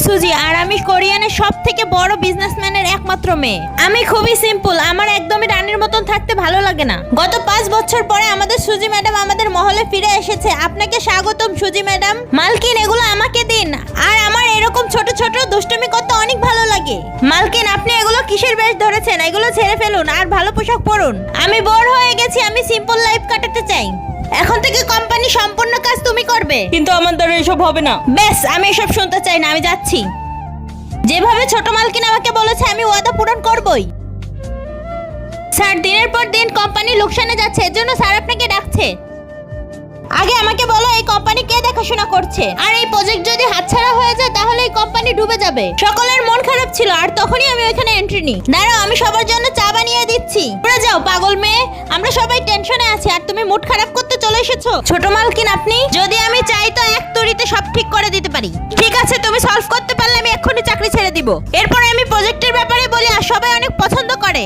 সুজি আর আমি কোরিয়ানের সবথেকে বড় বিজনেসম্যানের একমাত্র মেয়ে। আমি খুবই সিম্পল, আমার একদমই রানীর মতন থাকতে ভালো লাগে না। গত 5 বছর পরে আমাদের সুজি ম্যাডাম আমাদের মহলে ফিরে এসেছে। আপনাকে স্বাগতম সুজি ম্যাডাম। মালকিন এগুলো আমাকে দিন, আর আমার এরকম ছোট ছোট দুষ্টুমি করতে অনেক ভালো লাগে। মালকিন আপনি এগুলো কিসের বেশ ধরেছেন? এগুলো ছেড়ে ফেলুন আর ভালো পোশাক পরুন। আমি বোর হয়ে গেছি, আমি সিম্পল লাইফ কাটাতে চাই। এখন থেকে কোম্পানি সম্পূর্ণ কাজ তুমি করবে। কিন্তু আমার দ্বারা এসব হবে না। বেশ, আমি এসব শুনতে চাই না, আমি যাচ্ছি। যেভাবে ছোট মালকিন আমাকে বলেছে আমি ওয়াদা পূরণ করবই। স্যার, দিনের পর দিন কোম্পানি লোকসানে যাচ্ছে, এর জন্য স্যার আপনাকে ডাকছে। আগে আমাকে বলো এই কোম্পানি কে দেখাশোনা করছে? আর এই প্রজেক্ট যদি হাতছাড়া হয়ে যায় তাহলে এই কোম্পানি ডুবে যাবে। সকলের মন খারাপ ছিল আর তখনই আমি ওইখানে এন্ট্রি নিই। দাঁড়াও, আমি সবার জন্য চা বানিয়ে দিচ্ছি। পড়ে যাও পাগল মেয়ে, আমরা সবাই টেনশনে আছি আর তুমি মুড খারাপ করতে চলে এসেছো। ছোট মালকিন আপনি, যদি আমি চাই তো এক তুড়িতে সব ঠিক করে দিতে পারি। ঠিক আছে, তুমি সলভ করতে পারলে আমি এক্ষুনি চাকরি ছেড়ে দিব। এরপরে আমি প্রজেক্টের ব্যাপারে বলি আর সবাই অনেক পছন্দ করে।